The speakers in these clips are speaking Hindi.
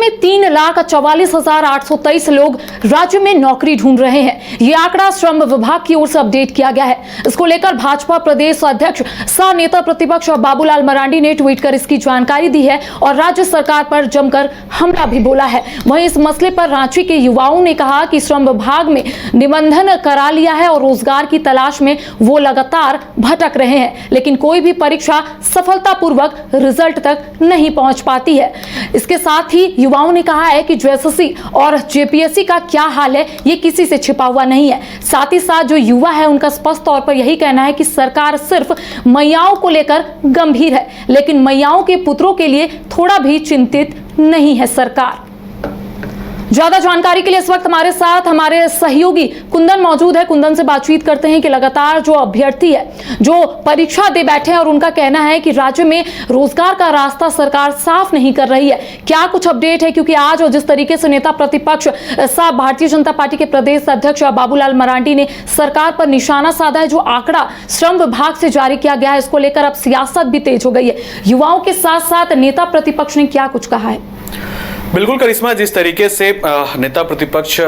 में 3,44,823 लोग राज्य में नौकरी ढूंढ रहे हैं। ये आंकड़ा श्रम विभाग की ओर से अपडेट किया गया है। इसको लेकर भाजपा प्रदेश अध्यक्ष सह नेता प्रतिपक्ष बाबूलाल मरांडी ने ट्वीट कर इसकी जानकारी दी है और राज्य सरकार पर जमकर हमला भी बोला है। वहीं इस मसले पर रांची के युवाओं ने कहा कि श्रम विभाग में निबंधन करा लिया है और रोजगार की तलाश में वो लगातार भटक रहे हैं, लेकिन कोई भी परीक्षा सफलतापूर्वक रिजल्ट तक नहीं पहुंच पाती है। इसके साथ ही युवाओं ने कहा है कि जेएसएससी और जेपीएससी का क्या हाल है ये किसी से छिपा हुआ नहीं है। साथ ही साथ जो युवा है उनका स्पष्ट तौर पर यही कहना है कि सरकार सिर्फ मैयाओं को लेकर गंभीर है, लेकिन मैयाओं के पुत्रों के लिए थोड़ा भी चिंतित नहीं है सरकार। ज्यादा जानकारी के लिए इस वक्त हमारे साथ हमारे सहयोगी कुंदन मौजूद है। कुंदन से बातचीत करते हैं कि लगातार जो अभ्यर्थी है जो परीक्षा दे बैठे हैं और उनका कहना है कि राज्य में रोजगार का रास्ता सरकार साफ नहीं कर रही है, क्या कुछ अपडेट है? क्योंकि आज और जिस तरीके से नेता प्रतिपक्ष सह भारतीय जनता पार्टी के प्रदेश अध्यक्ष बाबूलाल मरांडी ने सरकार पर निशाना साधा है, जो आंकड़ा श्रम विभाग से जारी किया गया है, इसको लेकर अब सियासत भी तेज हो गई है। युवाओं के साथ साथ नेता प्रतिपक्ष ने क्या कुछ कहा है? बिल्कुल करिश्मा, जिस तरीके से नेता प्रतिपक्ष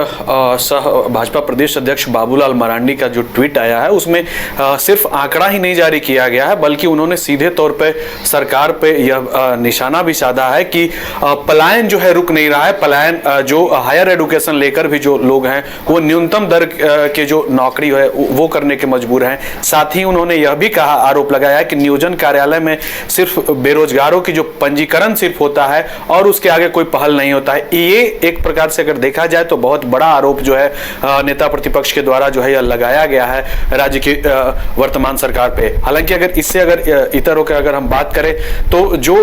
सह भाजपा प्रदेश अध्यक्ष बाबूलाल मरांडी का जो ट्वीट आया है उसमें सिर्फ आंकड़ा ही नहीं जारी किया गया है, बल्कि उन्होंने सीधे तौर पे सरकार पे यह निशाना भी साधा है कि पलायन जो है रुक नहीं रहा है। पलायन जो हायर एजुकेशन लेकर भी जो लोग हैं वो न्यूनतम दर के जो नौकरी है वो करने के मजबूर हैं। साथ ही उन्होंने यह भी कहा, आरोप लगाया कि नियोजन कार्यालय में सिर्फ बेरोजगारों की जो पंजीकरण सिर्फ होता है और उसके आगे कोई पहल नहीं होता है। ये एक प्रकार से अगर देखा जाए तो बहुत बड़ा आरोप जो है नेता प्रतिपक्ष के द्वारा जो है यह लगाया गया है राज्य की वर्तमान सरकार पे। हालांकि अगर इससे अगर इतर होकर अगर हम बात करें तो जो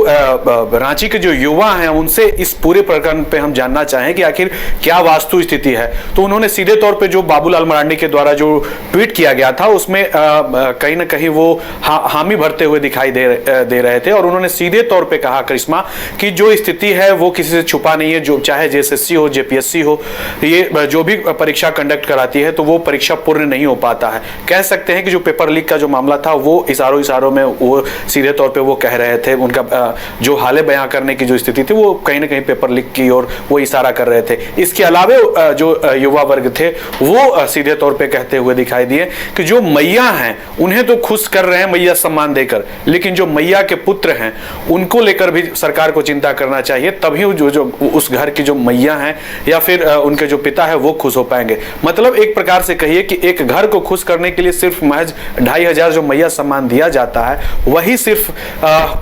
रांची के जो युवा हैं उनसे इस पूरे प्रकरण पे हम जानना चाहें कि आखिर क्या वास्तु स्थिति है, तो उन्होंने सीधे तौर पे जो बाबूलाल मरांडी के द्वारा जो ट्वीट किया गया था उसमें कहीं ना कहीं वो हामी भरते हुए दिखाई दे रहे थे और उन्होंने सीधे तौर पे कहा करिश्मा कि जो स्थिति है वो किसी से छुपा नहीं है। जो चाहे जेएसएससी हो जेपीएससी हो, ये जो भी परीक्षा कंडक्ट कराती है तो वो परीक्षा पूर्ण नहीं हो पाता है। कह सकते हैं कि जो पेपर लीक का जो मामला था वो इशारों में वो सीधे तौर पे वो कह रहे थे, उनका जो हाले बयां करने की जो स्थिति थी वो कहीं ना कहीं पेपर लीक की और वो इशारा कर रहे थे। इसके अलावा जो युवा वर्ग थे वो सीधे तौर पे कहते हुए दिखाई दिए कि जो मैया हैं उन्हें तो खुश कर रहे हैं मैया सम्मान देकर, लेकिन जो मैया के पुत्र हैं उनको लेकर भी सरकार को चिंता करना चाहिए, तभी जो उस घर की जो मैया हैं या फिर उनके जो पिता है वो खुश हो पाएंगे। मतलब एक प्रकार से कहिए कि एक घर को खुश करने के लिए सिर्फ महज 2,500 जो मैया सम्मान दिया जाता है वही सिर्फ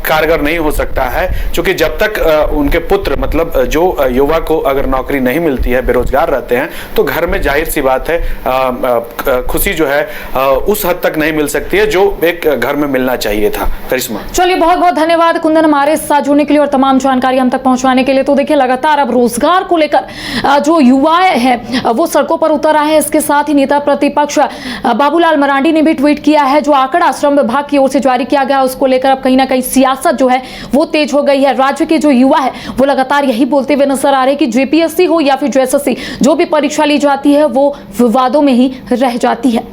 कारगर नहीं हो सकता है, क्योंकि जब तक उनके पुत्र मतलब जो युवा को अगर नौकरी नहीं मिलती है, बेरोजगार रहते हैं, तो घर में जाहिर सी बात है खुशी जो है उस हद तक नहीं मिल सकती है जो एक घर में मिलना चाहिए था। करिश्मा, चलिए बहुत बहुत धन्यवाद कुंदन हमारे साथ जुड़ने के लिए और तमाम जानकारी हम तक पहुंचाने के लिए। तो देखिए लगातार अब रोजगार को लेकर जो युवा हैं वो सड़कों पर उतर आए हैं। इसके साथ ही नेता प्रतिपक्ष बाबूलाल मरांडी ने भी ट्वीट किया है। जो आंकड़ा श्रम विभाग की ओर से जारी किया गया उसको लेकर अब कहीं ना कहीं सियासत जो है वो तेज हो गई है। राज्य के जो युवा है वो लगातार यही बोलते हुए नजर आ रहे हैं कि जेपीएससी हो या फिर जेएसएससी, जो भी परीक्षा ली जाती है वो विवादों में ही रह जाती है।